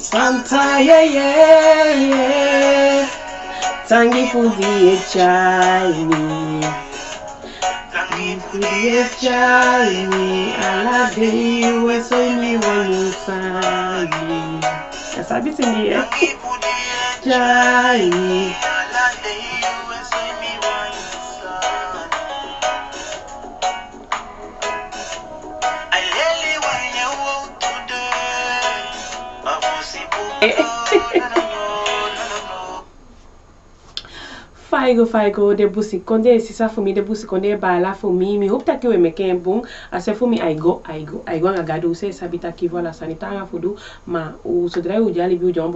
Santa yeah. Tangi fudi echai. Tangi fudi echai. Alade we so mi wanu sagi. Sabi singi ya. Tangi fudi echai. Alade we so mi wanu sagi. I really want you today. Faigo de busi konde sisa fumi de busi konde bala fumi mi hopta ki we meken bun ase fumi aigo ngagado se sabita ki vola sanita nga fudu ma u sodra u jali bi u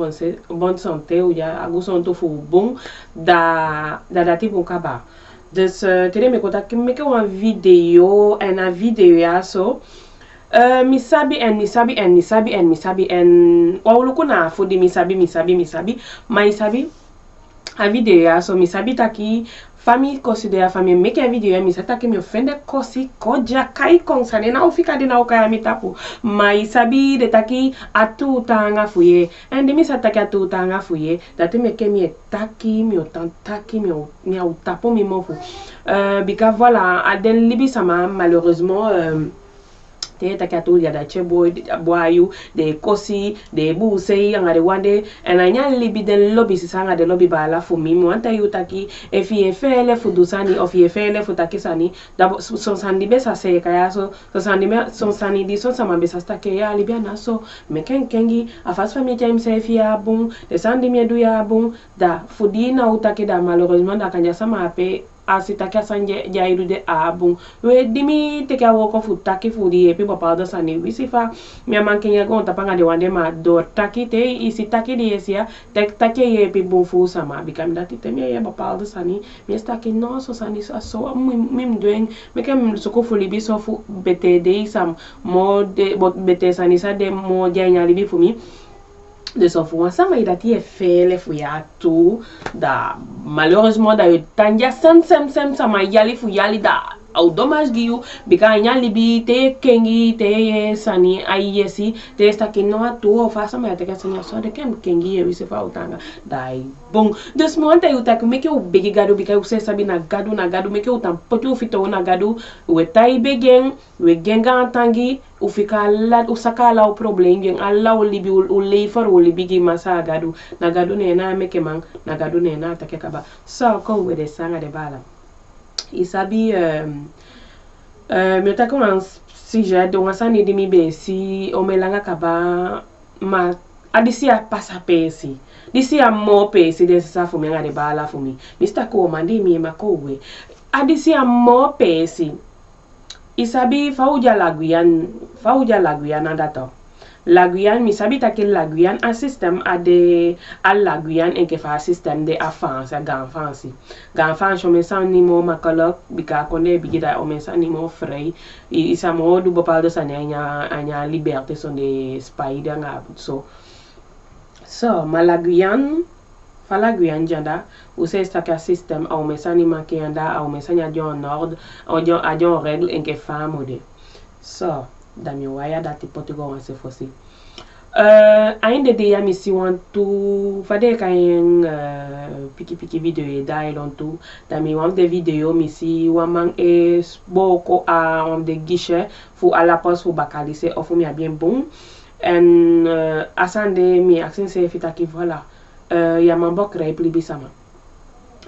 bon santé u ja aguson to fu bon da dati bon kaba. Dus tere me konta ki meke wan video en a video ya so misabi en wawuluku na fudi misabi ma isabi a video ya so misabi taki famille considère famille meke video ya misata ke mi ofende kosi koja kai konsane na ufika dina ukaya mitapu ma isabi de taki atu tanga fuye and misata ke atu tanga fuye dati meke mi taki mi otantaki mi utapo mi mofu bika voilà aden libi sama malheureusement te takato ya da chebo boayu de kosi de busei anga de wande enya libi den lobby sisanga de lobby bala fu mi mo anta yutaki efi efele fu dusani ofi efele fu takisani da son sandi besa se kaya so son sani di son sama besa stake ya libiana so meken kengi afas famille time se fi ya bon de sandi medu ya bon da fudina utaki da malheureusement da kanja sama ape asitaki sanje jairu de abun we dimi teke awoko futaki fudi epi papa do sani wisifa mi amankenya gon tapanga de wande ma do taki te isitaki di esia tek take epi bon fu sama bikam dati te mi ya papa do sani mi staki no so sani so mim doing me kem soko fu libi so fu bete de sam mo de bot bete sani sa de mo janya libi fu mi de son fou ensemble il a été fait les fouilles tout da malheureusement da tanja sem ça m'a yali fouillali da au dommage giu bika nyali bi te kengi te sani ayesi te sta que no atu fa sama ya te ka sanya so de kem kengi e se fa utanga dai bon de ce moment eu ta que me que o begi gado bika o se sabi na gado me que o tam poto fito na gado o tai begen we genga tangi o fika la o sakala o problem gen alla o libi o leifar o libi gi masa gado na gado ne na me que man na gado ne na ta ke kaba so ko we de sanga de bala isabi mi ta commence si j'ai donc ça ni demi be si o melanga kaba ma adisi a passa pesi disi a mo pesi de sa fu mi ngade bala fu mi mista ko mandi mi makowe adisi a mo pesi isabi fauja la Guyane andato la Guyane mi sabi take la Guyane un système à la Guyane en que fa système de enfance ganfansi me san ni mo makolok bika konde bigida o me san ni mo frei isa mo du bopal do anya liberté son de spider nga so ma la Guyane janda ou c'est un système au me san ni makenda au me san ya jon nord o jon règle en que fa mode so dami waya dati potigo se fosi ainda de ya misi wantu fade kayen piki video e dai lontu dami wan de video misi waman e boko a on de guichet fu à la poste fu bakalise ofu mi a bien bon en asande mi accent se fitaki voilà ya mambok rei plibisama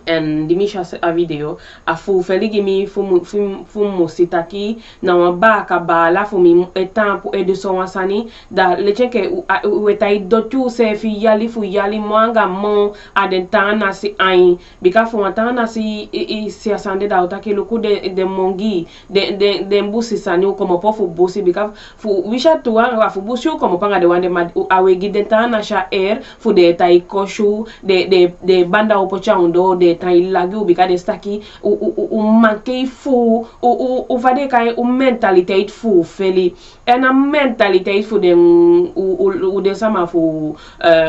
en dimisha a video a fu feligi mi fu musitaki na waba ka bala fu mi etampo e de so wasani da lechenke wetai dotu se fi yali fu yali mwanga mo adentana si ai bika fu watana si si asande da utaki luku de mongi de mbusi sani como po fu busi bika fu wisha tuwa fu busi como panga de wande awegi dentana sha air fu de tai koshu de banda opocha undo de tai lagi u bika de staki u manke fu u vade kai u mentaliteit fu feli ena mentaliteit fu de u de sama fu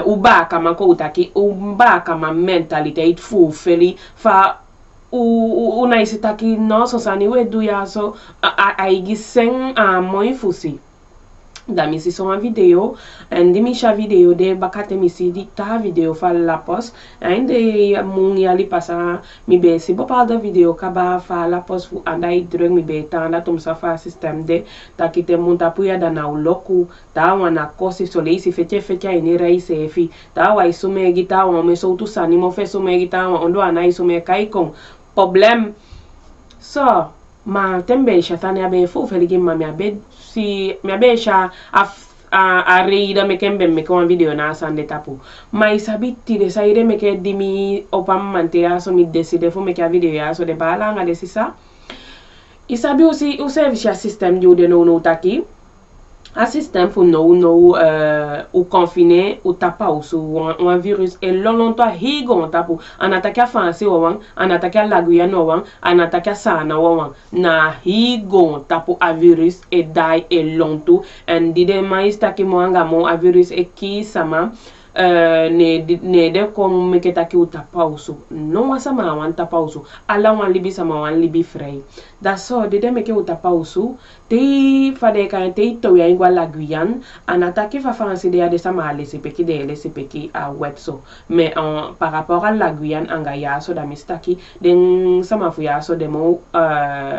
u ba kama ko utaki u ba kama mentaliteit fu feli fa u na isitaki no so sani we du ya so a igisen a moi fusi da misi son a video and misha video de bakate misi di ta video fa la post and mun yali pasa mi be si bo pa da video ka ba fa la post fu andai drug mi be ta na tum sa fa system de ta kite mun ta puya da na uloku ta wana kosi so le si fete ini rai se fi ta wa isume gi ta wa me so tu sani mo fe so me gi ta wa ondo ana isume kai kon problem so ma tembe shatani abe fu feligi ma mi abe si mi abe sha a reida me kembe me ko video na sande tapu ma isabiti de saire me ke dimi opam mante aso mi decide fu me ke video aso de bala nga de sisa isabi usi service system di de no taki a système pour nous ou confiner ou tapa ou sur un virus et longtemps higon tapu en attaque à français ou en attaque à la Guyane ou en attaque à sana ou na higon tapu a virus et die et longtemps and dide mais taki moanga mo a virus et qui sama ne de kom me ketaki u tapausu no wasama wan tapausu ala wan libi sama wan libi frey da so de me ke u tapausu te fade kan te to ya ingwa la Guyane anataki fa français de sama ale sepeki de le sepeki a wetso mais par rapport à la Guyane anga ya so da mistaki den sama fu ya so de mo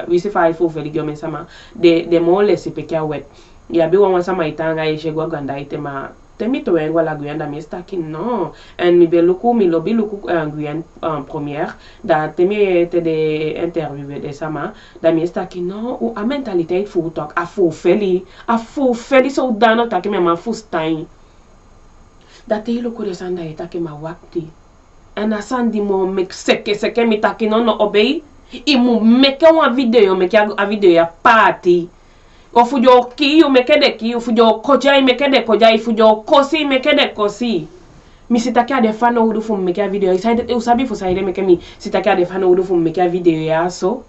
wisi fa ifo feligio me sama de mo le sepeki a wet ya bi wan sama itanga e chegwa ganda itema temi to engwa la Guyane da mi staki no en mi be luku mi lobi luku Guyane première da temi te de interview de sama da mi staki no o a mentalité fu tok a fu feli so dano ta ke me ma fu stain da te luku de sanda eta ke ma wakti en asandi mo mek seke mi taki no obey i mu meke wa video meke a video ya party ofujo ki u mekede ki ufujo koja mekede koja ifujo kosi mekede kosi mi sitaki de fano udu fu meke video isaide usabi fu saide meke mi sitaki de fano udu fu meke video ya so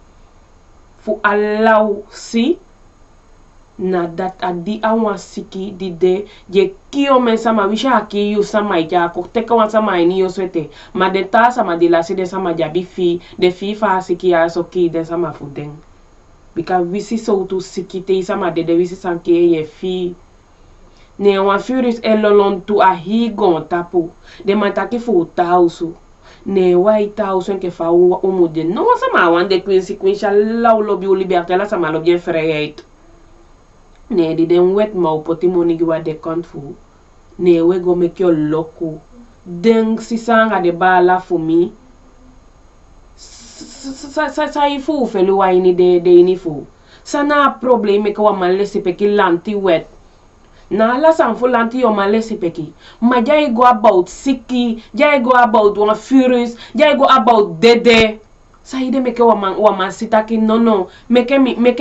fu allow si na dat adi awa siki di de je kiyo men sama wisha ki yu sama ja ko teka wan sama ni yo swete ma de ta sama de la si de sama jabi fi de fi fa siki ya so ki de sama fu den bika wisi so tu sikite sama de wisi sanke ye fi ne wan furious elolon tu a higon tapu de mataki fu tausu ne wai tausu nke fa o mode no sama wan de consequence la o lobi o liberté la sama lo bien frayet ne di den wet ma o potimoni gi wa de compte fu ne we go me kyo loko den sisanga de bala fu mi sa ifu felu wa ini de inifu sana probleme ko wa malese peki lanti wet na la san fu lanti yo malese peki ma jay go about siki jay go about one furious jay go about dede sa ide meke wa man sitaki no meke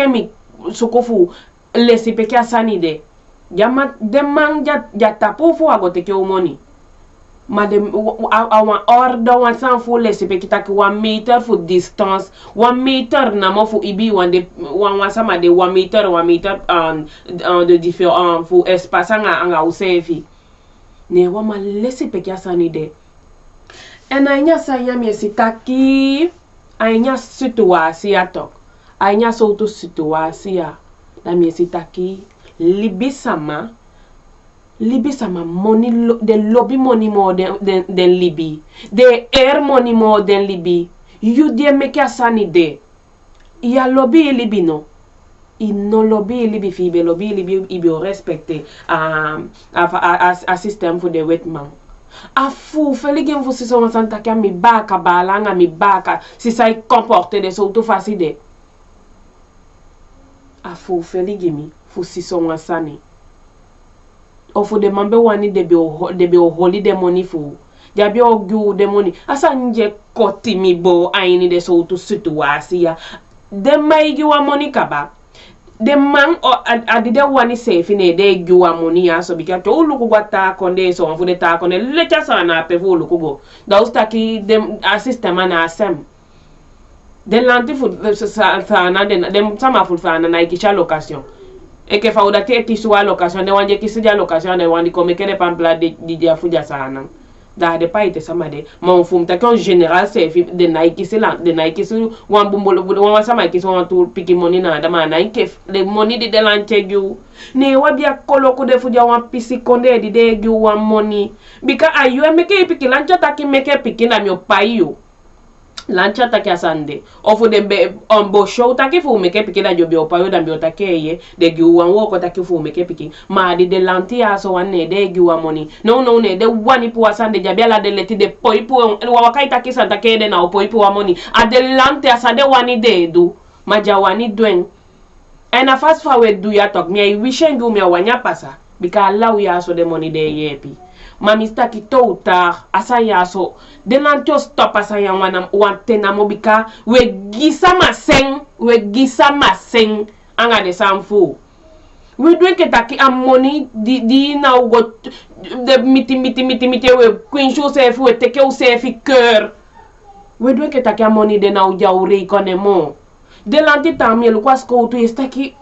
mi sokofu lesi peki asani de jama de man ja tapu fu agote ke umoni madem awan order wan san fu lesi pe kitaki 1 meter fu distance 1 meter na mo fu ibi wan sama de 1 meter de différent fu espace anga usefi ne wama lesi pe kiasani de enya saya mi sitaki anya situasia tok anya souto situasia da mi sitaki Libi sama money de lobby money more than Libi. De air money more than Libi. You de make a sunny day. Ya lobby Libi no. I no lobby Libi fibe lobby Libi ibi respecte a system for the wet man. A fu feligem fu si so santa ka mi baka balanga mi baka si sai comporter de so to facile. A fu feligemi fu si so sani. Ofu de mambe wani de be o holiday money fu ja be o gu de money asa nje koti mi bo aini de so to situasia de mai gi wa money kaba de man o adide wani safe ne de gi wa money aso bika to luku gwata konde so fu de ta konde lecha sana pe fu luku go da ustaki de assistant na asem de lanti fu sana de sama fu sana na ikisha location e ke faudate ki suwa location de wanje ki sija location de wandi komekele pampla de dia fuja sana da de pa ite sama de ma fum ta kon general se fi de Nike se la de Nike su wan bumbolo wan sama ki so wan tu piki money na da ma Nike le money de lante gu ne wa bia koloko de fu dia wan pisi konde di de gu wan money bika ayu meke piki lancha ta ki meke piki na mi opayo lancha ta ki asande ofu de be on bo show ta ki fu meke piki da jo bi opayo da bi otake ye de gu wan wo ko ta ki fu meke piki ma di de lanti aso wan ne de gu wan money no ne de wani pu asande jabia la de leti de poipu wa wakai ta ki santa ke de na poipu wa money adelante asade wani de do maja wani dwen and a fast forward do ya talk me I wish and do me wanya pasa because allow ya so the money de yepi mami staki to ta asa ya so de lanto stop asa ya wana wantena mo bika we gisa maseng anga de samfu we do ke taki am money di na go de miti we queen show se fu teke o se fi cœur we do ke taki am money de na o ja o re konemo de lanti tamie lo kwa sko to estaki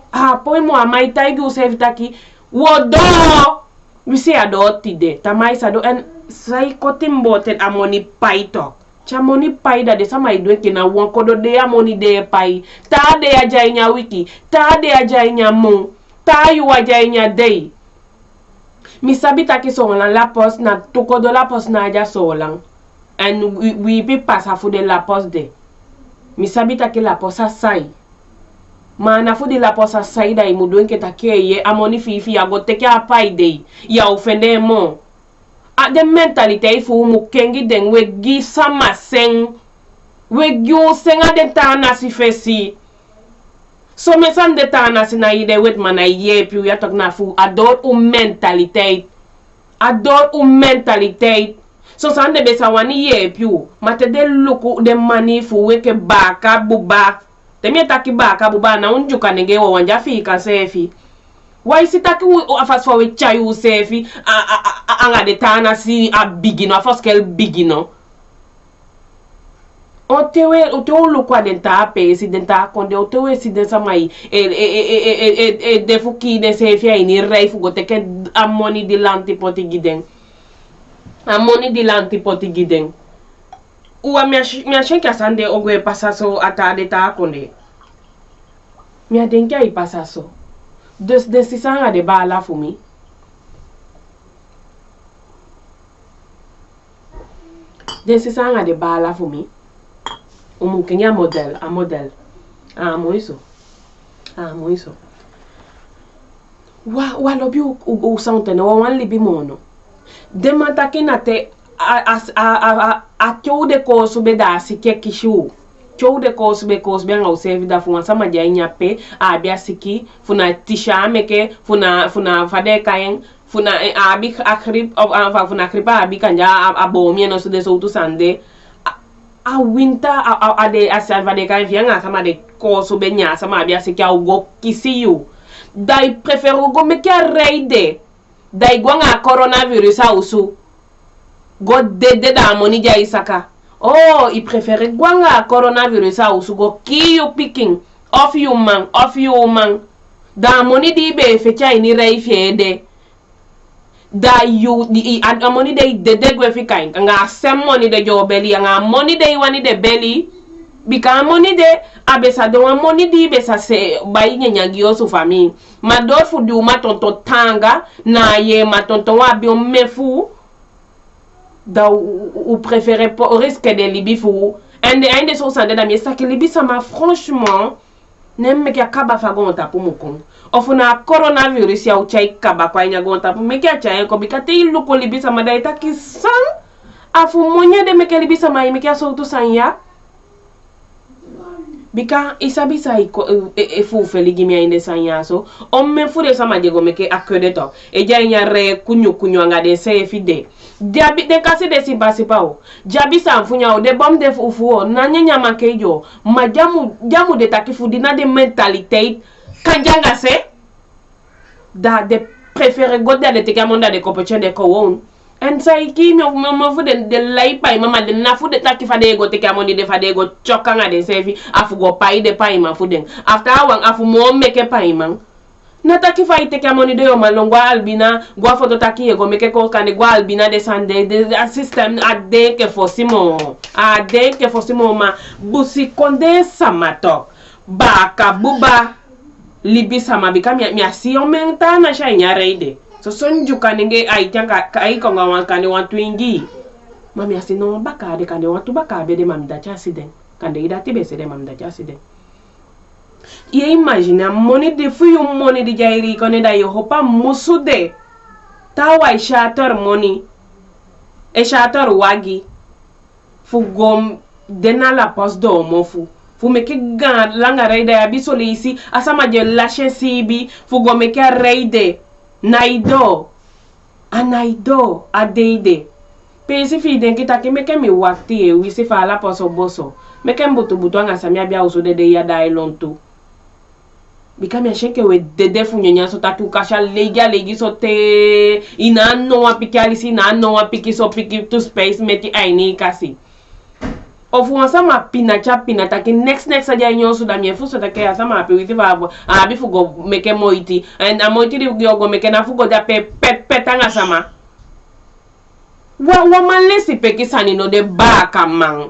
po mo amai taigi o se taki wodo we say ado tide tamai sado en sai kotimbo ten amoni pai talk cha money pai da de sama idwe ke na won kodo de amoni de pai ta de aja nya wiki ta de aja nya mo ta yu aja nya day mi sabita ki so la post na to kodo la post na aja so lang and we be pass afu de la post de mi sabita ki la post sai mana fu de la posa saida imudu nke takeye amoni fifi ya goteke apai dei ya ofende mo a de mentalite fu mu kengi den we gi sama sen we gyo senga de tana si fesi so me san de tana si na ide wet mana ye pi ya tok na fu ador u mentalite so san de besa wani ye pi mate de luku de mani fu we ke baka buba temie taki baka buba na unjuka nege wa wanja fika sefi why sitaki afas for we chayu sefi anga de tana si a bigino afas kel bigino otewe lukwa denta pe si denta konde otewe si densa mai e defuki de sefi ai ni rei fu goteke amoni di lanti poti giden uwa mi shenki asande ogwe pasaso atade ta konde mi adenki ai pasaso de sisanga de bala fumi kenya model moiso wa lobi u sante no wan libi mono de matake na te a de ko sube da sike kishu de ko sube nga usevi da funa sama ja nyape a bia siki funa tisha meke funa fade kayen funa abi akrib funa kripa abi kanja abomi no so de so tu sande a winter a de asalva de kayen fianga sama de ko sube nya sama bia siki a go kisiyu dai prefero go meke reide dai gwanga coronavirus a usu God dede da money ja isaka i prefere gwanga coronavirus a usugo kiyu picking of you man da money di be fecha ini rei fiede da you di money de dede gwe fikain nga sem money de jo belly nga money de wani de belly bika money de abesa de wan money di besa se bayi nyanyagi osu fami ma do fu du ma tonto tanga na ye ma tonto wa bi o mefu da ou préférez au risque de libi fou ende so sande da mi sa ke libi sama franchement nem me kia kaba fa gonta pour mukon ofuna coronavirus ya uchai kaba kwa nya gonta pour me kia cha ko bikate ilu ko libi sama da itaki san afu monya de me ke libi sama me kia so tu sanya bika isabisa fu feligi mi inde sanya so on me fu de sama jego me ke akede to e ja nya re kunyu anga de se fide diabi de kasi de sipa o jabi sa mfunya o de bom de fufu o na nyanya makejo majamu de takifu dina de mentalité kanjanga se da de préférer goda de tekamonda de compétition de ko won en sai ki mo fu de lay pay mama de na fu de takifa de go tekamondi de fa de go chokanga de sefi afu go pay de pay ma fu den after awan afu mo meke pay man Nataki fa ite ka moni de yo malongwa albina gwa foto taki ego meke ko kane gwa albina de sande de system ade ke fosimo ma busi konde samato baka buba libi sama bika mi asi omenta na sha nyareide so sonju kanenge aitanga kai ko ngawan kane wan twingi mami asi no baka de kane wan tu baka be de mamda chasiden kande ida tibe se de mamda chasiden. Ye imagina moni de fuyu moni di jairi kone da yo hopa musude tawa shatter moni e shatter wagi fu gom dena la pos do mofu fu meke gan langa reide ya bisole isi asama je lashe sibi fu gom meke reide naido anaido adeide pesi fi den kita ke meke mi wakti e wisi fa la poso boso meke mbutu butu anga samia bia usude de ya dai lontu bikami asheke we dede funyanya so tatu kasha legi so te ina no wa piki alisi na no wa piki so piki to space meti aini kasi ofu wasama pina chapina taki next aja nyosu da miefu so take asama api witi va abi fugo meke moiti and amoiti di go meke na fugo da petanga sama wa manlesi peki sanino de baka man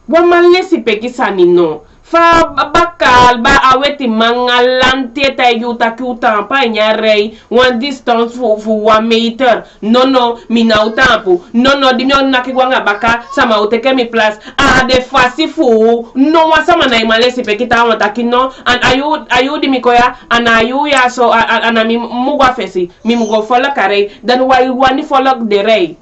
wa manlesi peki sanino fa bakal ba aweti mangalante ta yuta kuta pa nyarei one distance fu 1 meter no mina utampu no di myon nakigwanga baka sama uteke mi place de fasi fu no wa sama na imalesi pekita wa takino and ayu di mikoya and ayu ya so ana mi mugwa fesi mi mugo follow kare dan wa wani follow de rei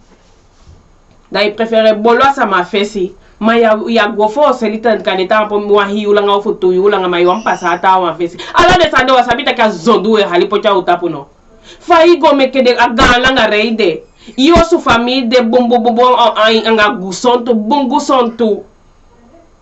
dai prefere bolo sama fesi ma ya gofo selita kaneta po mwa hi ulanga ofutu ulanga mai wampasa ata wa fesi ala de sande wasabita ka zondu e halipo cha utapu no fa igo meke de agala nga reide iyo su famille de bombo anga gusonto bungu sonto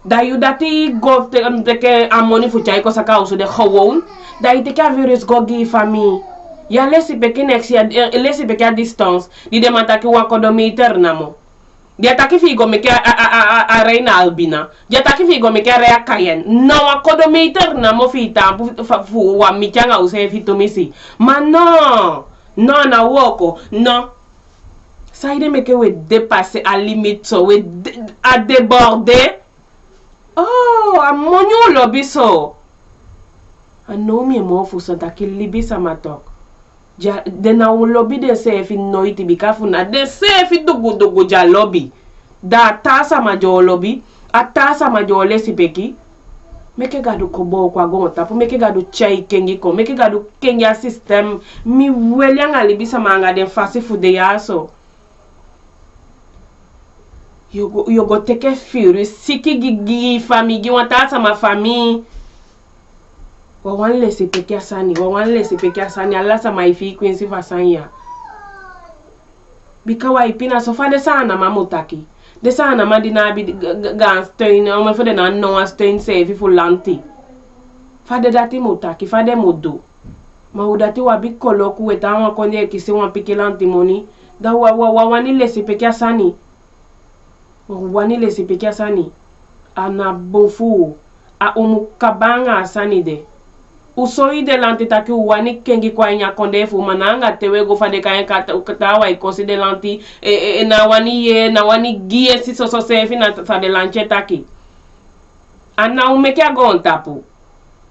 da yu dati go te ke amoni fu chai ko saka usu de khawon da ite ka virus go gi famille ya lesi peke next ya lesi peke a distance di demata ki wa kodometer namo dia taki figo meke a reina albina dia taki figo meke a rea kayen na wa kodometer na mo fita fu wa michanga use fitumisi ma no na woko no saide meke we dépasser à limite so we a déborder oh a monyo lobiso anomi mo fu santa ki libisa matok ja dena un lobby de sefi noiti bikafu na de sefi dugu ja lobby da tasa majo lobby atasa majo lesi peki meke gadu kobo kwa gonta fu meke gadu chai kengi ko meke gadu kengi a system mi welianga libisa manga den fasi fu de yaso yogo teke firu siki gigi famigi watasa ma famille wawan lesi peki asani ala sa maifi kwensi fasanya bikawa ipina so fa de sana mamutaki de sana madina bi ganstein o me fode na no stein se fi fulanti fa de dati mutaki fa de modo ma udati wa bikolo ku eta wa konde kisi wa pikilanti moni da wani lesi peki asani ana bofu a umukabanga asani de usoi de lanti taki wani kengi kwa nya konde fu mananga tewe go fade kan kata wa ikosi de lanti na wani gie si so sefi na fa de lanche taki ana umeke agonta pu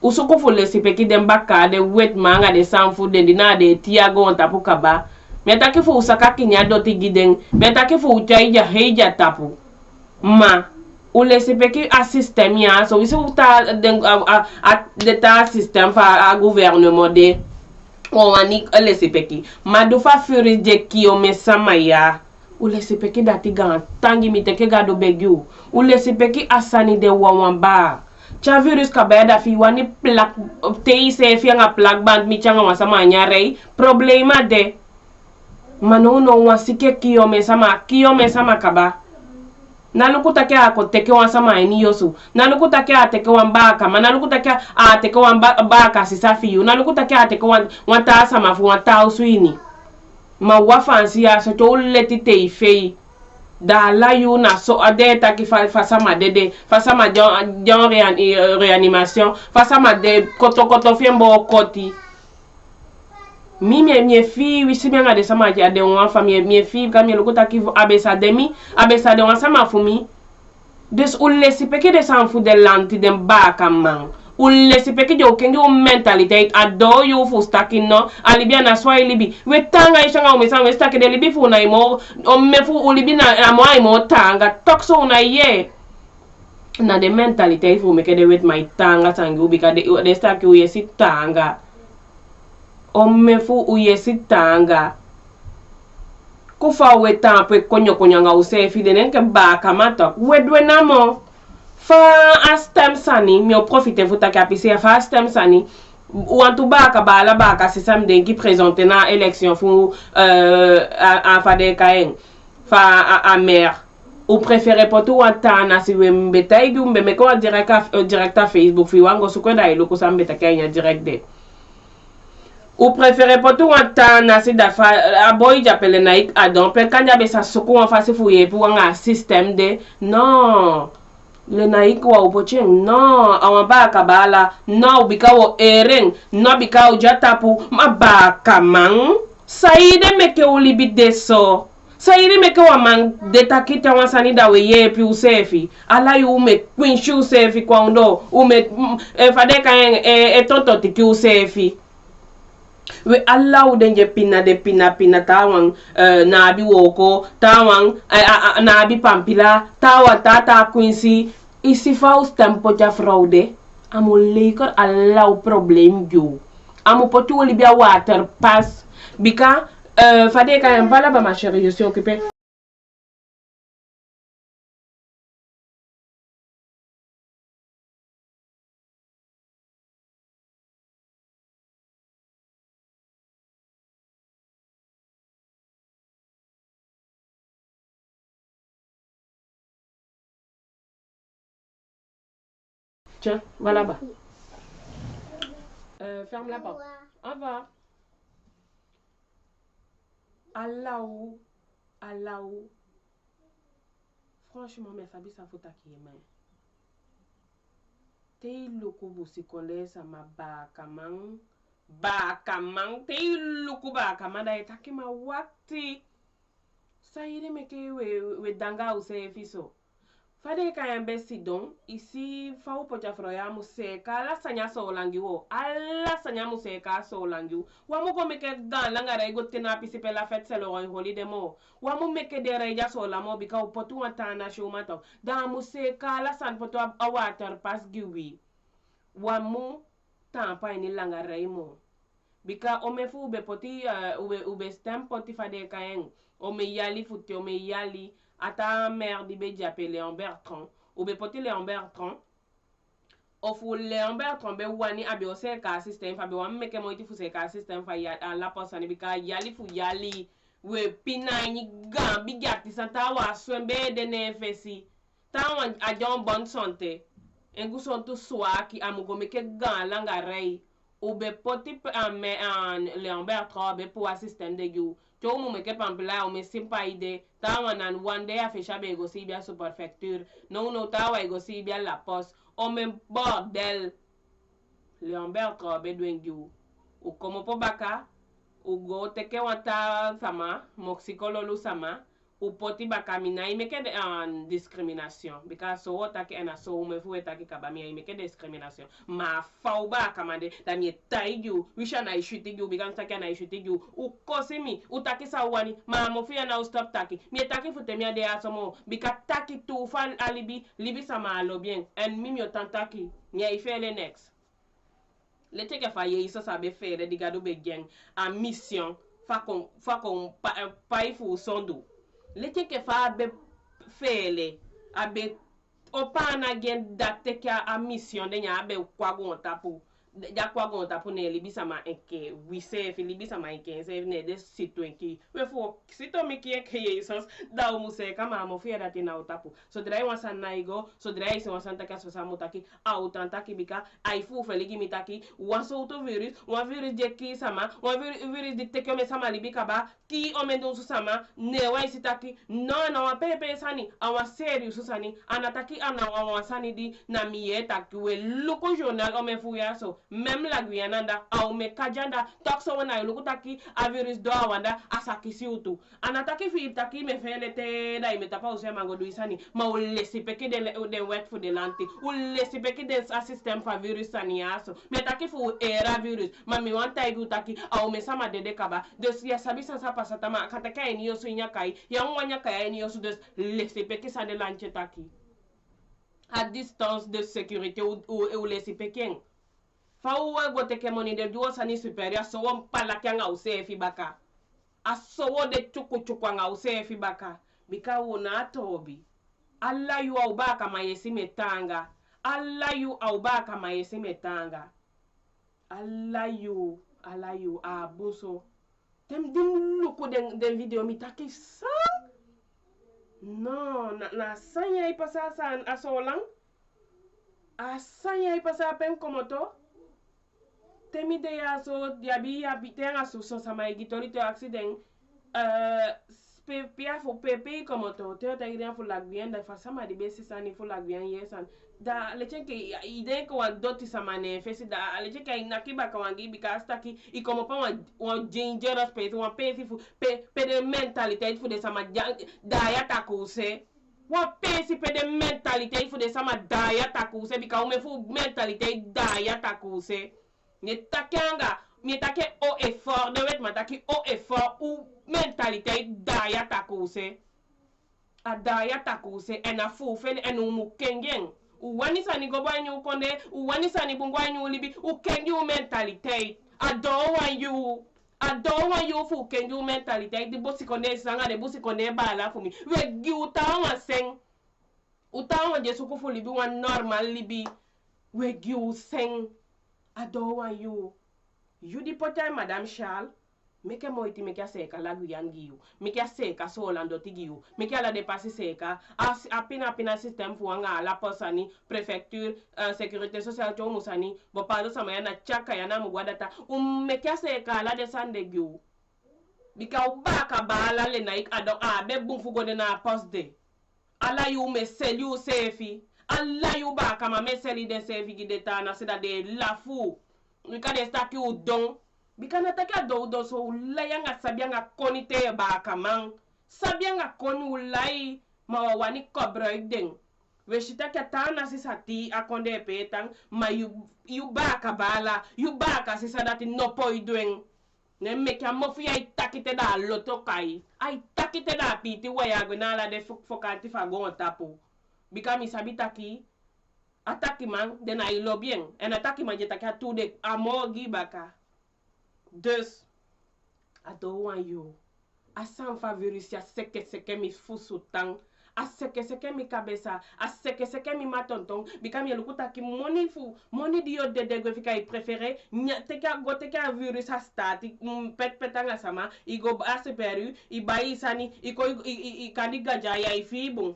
usuko fu lesi peki de mbaka de wet manga de sanfu de dina de tia gonta pu kaba metaki fu usaka kinya doti giden metaki fu uchaija heija tapu ma o lesi peki a système ya so wisi uta de ta système fa a gouvernement de o wani lesi peki madu fa furi je ki o mesama ya o lesi peki dati gan tangi miteke gado begyu o lesi peki asani de wawamba cha virus ka beda fi wani plak te se fi nga plak band mi changa wasama nyarei problema de manono wasike ki o mesama kaba nalukuta ke akoteke wansama eni yosu nalukuta ke ateke wambaka nalukuta ke ateke wambaka sisafiyu nalukuta ke ateke wanta sama fu wanta uswini ma wafansi ya so to leti te ifei da la yu na so adeta ki fa sama dede fa sama jon réanimation fa sama de koto fiembo koti mi fi wisi bien ngade sama ja de on fa mi fi ka mi lokota ki abesa de on sama fumi des ulle si peke de san fu de lanti dem ba kamang ulle si peke jo kengi o mentalite ado yo fu stakin no alibia na swahili bi we tanga ishanga o mesa we staki de libi fu na imo o me fu ulibi na amo imo tanga tokso na ye na de mentalite fu meke de wet my tanga sangu bika de staki u yesi tanga o me fu u yesi tanga kufa we tampe konyo nga use fi de nenke ba kamata wedwe namo fa astem sani mi o profite futa kapisi fa astem sani ou en tout baka bala baka c'est ça me qui présenter na élection fu a fa de kaen fa a mère ou préféré pour tout antana si we mbeta igu mbeme ko direct à Facebook fi wango sukwenda iloko sa mbeta kanya direct de ou préféré pour tout antana si da fa aboy j'appelle naik adon pe kanya be sa soko en face fouye pour un système de non le naik wa upocheng no awamba kabala no bikawo eren no bikawo jatapu mabaka mang saide meke ulibi deso saide meke wa man detakita wansani da weye pi usefi ala yu me kwinshu usefi kwa undo ume fadeka tonto tiki usefi we alla udenje pina tawang na abi woko tawang na abi pampila tawa tata quincy isi faus tempo ja fraude amo leker alla o problem ju amo potu oli bia water pass bika fade ka mbala ba ma chérie je suis occupée. Tiens, va là-bas. Ferme la porte. Au revoir. Allahou. Franchement, mes Fabi, ça faut taquiller, man. Te loko bosi kole sama ba kamang. Te loko ba kamang da etaki ma wati. Sa ire meke we danga use fiso. Fade ka yambe sidon isi fa u poja froya museka la sanya so langi wo alla sanya museka so langi wa mu ko meke dan langa re gote na participer la fête c'est le holiday mo wa mu meke de reja so la mo bika u potu atana show mato da museka la san poto a water pass giwi wa mu tampa ni langa re mo bika o me fu be poti ube stem poti fade ka en o me yali futi o me yali ata mère di be jappé Léon Bertrand ou be poti Léon Bertrand o fu Léon Bertrand be wani abi o se ka system fa be wan meke mo iti fu se ka system fa ya la posani bika yali fu yali we pina ni gambi gatti santa wa swembe de nefesi ta wan a jon bonne santé en gu son tu soa ki amugo meke gan langa rei ou be poti Léon Bertrand be pour assistant de you to mu meke pampla o me simpa ide tawa nan one day afisha be go si bia superfecture no tawa go si bia la poste o me bordel Léon Bertrand be dwen you o como po baka o go teke wata sama moxicololu sama o poti baka mina i meke discrimination because so wata ke na so me fu eta ke kabami i meke discrimination ma fau ba kamande da mi taiju wisha na ishuti ju because take na ishuti ju o kosimi o taki sa wani ma mo fi na stop taki mi taki fu te mi de asomo because taki tu fan alibi libi sama alo bien en mi mi otantaki mi ai fele next le teke fa ye isa sabe fere diga do be gen a mission fa kon pa ifu sondo le teke fa be fele abe opana gen dateke a mission de nya abe kwago tapu ja kwago tapu ne libisa ma enke wise fi libisa ma enke se ne de sito enke we fo sito mi ki enke ye isa da o muse kama mo fi dati na tapu so drai wa san naigo so drai se wa san taka so samutaki au tantaki bika ai fu fe ligi mitaki wa so to virus de ki sama wa virus de teke me sama libika ba ki o mendo su sama ne wa isitaki no na wa pepe sani awa serious sani anataki ana wa sani di na mieta ki we loko journal o me fu ya so même la Guyana da au me kajanda toxo wana yuluku taki a virus do awanda asaki siutu anataki fi taki me fele te da me tapa ose mango do isani ma o lesi peke de wet fu de lanti o lesi peke de system fa virus sani aso me taki fu era virus ma mi wanta igu taki au me sama de kaba de ya sabi sa pasata ma kataka eni yosu nyakai ya mwanya kaya eni yosu de lesi peke sa de lanche taki à distance de sécurité ou lesi peke fa uwe gote ke moni de duo sani superior so won pala kyanga usefi baka asowo de chuku nga usefi baka bika una tobi alla yu au baka mayesi metanga alla yu au baka mayesi metanga alla yu abuso tem dim luku den video mitaki sa no na sanya ipasa san asolang asanya ipasa pen komoto temi de yaso diabi habiten so sama egitorito accident pia fo pepe como to te grian fo lagbian da fa sama di besi sani fo lagbian yesan da leche ke ide ko wan doti sama ne fesi da leche ke nakiba ka wangi bika staki I como pa wan dangerous pe wan pe fu pe de mentalité fu de sama da ya takuse wan pe si pe de mentalité fu de sama da ya takuse bika o me fu mentalité da ya takuse ne takanga mi take au effort de wet mataki au effort ou mentalité daya takuse a daya takuse ena fufen enu mukengen u wani sani go banyu konde u wani sani bungwanyu libi u kenyu mentalité a do wan you fu kenyu mentalité di bosi konde sanga de bosi konde bala fu mi we gi utawa sen utawa je suku fu libi wan normal libi we gi u sen a do wan you di potay Madame Charles meke moiti meke seka la Guyane giu meke seka so Orlando tigiu meke la depassi seka apina système fu nga la posani préfecture sécurité sociale to musani bo palo sama yana chaka yana mugwadata meke seka la descende giu bika ubaka bala le naik ado be bumfu gode na poste ala yu me selu sefi ala yu ba kama me seli de sefi gideta na sida de la fu Mika de staki u don bika na taki a do so ulaya nga sabia nga koni te ba kamang sabia nga koni ulai mawawani kobra den we shita ka tana sisati akonde petang ma yu ba ka bala yu ba ka sisadati no poi duen ne meka mofu ya itakite da loto kai ai takite da piti waya gunala de fokanti fagon tapo bika mi sabitaki ataki man den ay lo bien en ataki man jeta ka tout de amogi baka deux ado wan yo asan fa virus ya seke mi fusu tang a seke mi kabesa a seke mi matonton bika mi lukuta ki moni dio de go fika I préféré te ka virus a stati petanga sama igo aseperu I bayi sani I kandi gaja ya ifibun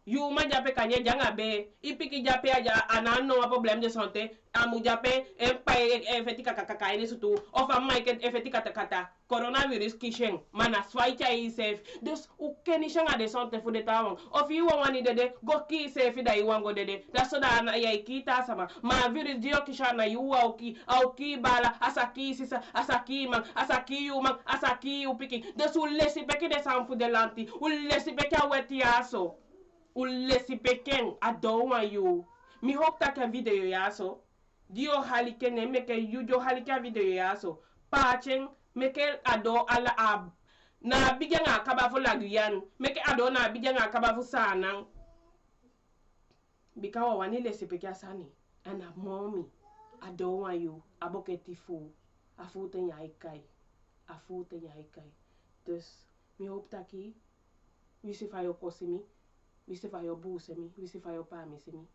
you ma jape kanye janga be ipiki jape aja anano a problème de santé amu jape efeti kaka ene sutu ofa maiket efeti kata coronavirus kishen mana swaicha isef dus ukeni shanga de santé fu de tawon ofi wani dede go ki sefi da iwango dede da soda na ya ikita sama ma virus dio kishana yuwa auki bala asaki sisa asaki man asaki yu man asaki upiki dus ulesi peki de sanfu de lanti ulesi peki aweti aso ulesi peken adowa you mi hokta ka video yaso dio halike ne meke yujo halika video yaso pachen meke ado ala ab na bijanga akaba fu la Guyane meke ado na bijanga akaba fu sanan bikawa wani lesi peke asani ana mommy adowa you aboketi fu afute nyaikai dus mi hokta ki wisi fayo kosimi wisi fa yo bousemi, wisi fa yo pamisemi,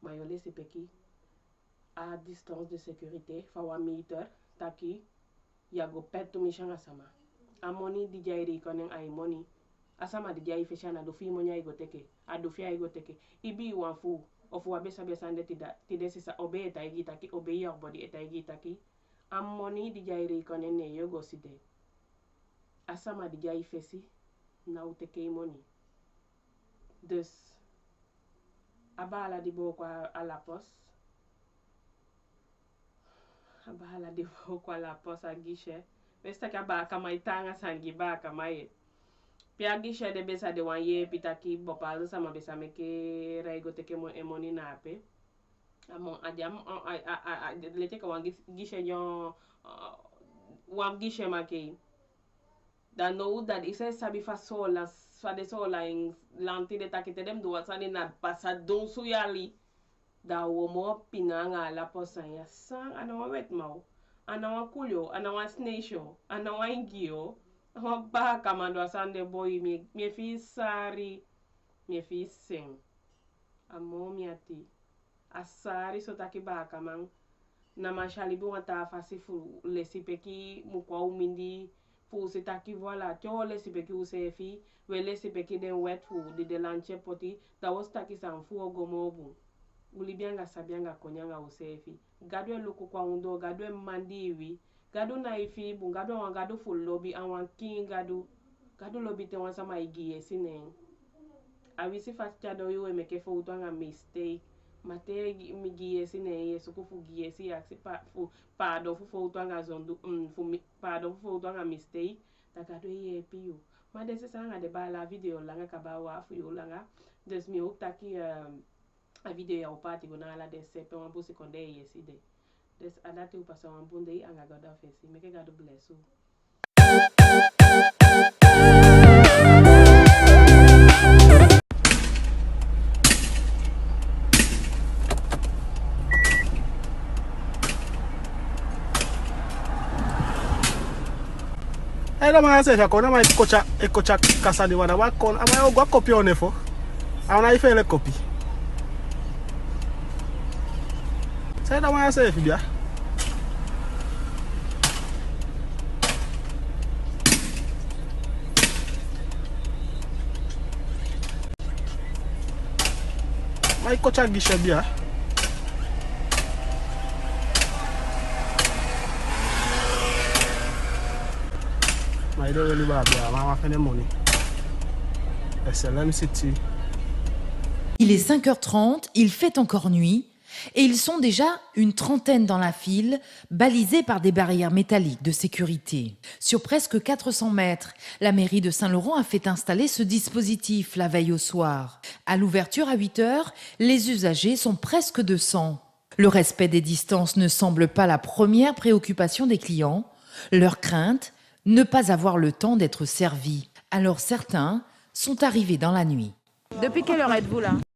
ma yo lesi peki à distance de sécurité, fa wa meter taki yago petu mishanga sama. Amoni di jairi konen ay moni. Asama di jai feshana do fi monya igo teke, a do fi igo teke. Ibi wanfu ofu wabesa besande tide sisa obe eta igi taki obe your body eta igi taki. Amoni di jairi konen ne yogo side. Asama di jai fesi na uteke moni. Dus abala di boko a la pos Bahala de kwa la posa guichet. Vesta ka ba kamay tanga sangi ba kamay. Pia guichet de besa de wanye pitaki bopal sama besa meke raigo teke mo emoni nape. Amon adiam lete ka wan guichet yon wan guichet make. Dan no dat isa sabi fa sola in lanti de takite dem do wasani na pasa don suyali. Da womo pinanga la posanya sang anawa wet mau anawa kulyo anawa sneisho anawa ingio awa ba kamando asande boy mi fi sari mi fi sing amo mi ati asari so taki ba kamang na mashali bu wata fasi fu lesi peki mukwa umindi fu se taki voila to lesi peki usefi we lesi peki den wet fu de lanche poti da was taki sang fu ogomo bu ulibianga sabianga konyanga usefi gado loko kwa undo gado mandiwi gado naifi bu gado full lobby awan king gado lobby te wan sama igie sinen awisi fatia do yo meke fo utanga mistake mate mi gie sinen yesu ko fu gie si aksi pa do fu utanga zondu pa do fu utanga mistake ta gado ye piyo ma desi sanga de ba la video langa kabawa fu yo langa des mi utaki a video ya upati gona ala de sepe wan busi konde yeside des adate upasa wan bunde anga goda fesi meke gado bless you. Ela maya se kona mai kocha kasali wana wakon ama ogwa copy onefo. Auna ifele copy. Sai da maya se bia. Mai kocha gishe bia. I don't really bad, mama fait money. SLM City. Il est 5h30, il fait encore nuit et ils sont déjà une trentaine dans la file, balisés par des barrières métalliques de sécurité. Sur presque 400 mètres, la mairie de Saint-Laurent a fait installer ce dispositif la veille au soir. À l'ouverture à 8h, les usagers sont presque 200. Le respect des distances ne semble pas la première préoccupation des clients. Leur crainte, ne pas avoir le temps d'être servis. Alors certains sont arrivés dans la nuit. Depuis quelle heure êtes-vous là?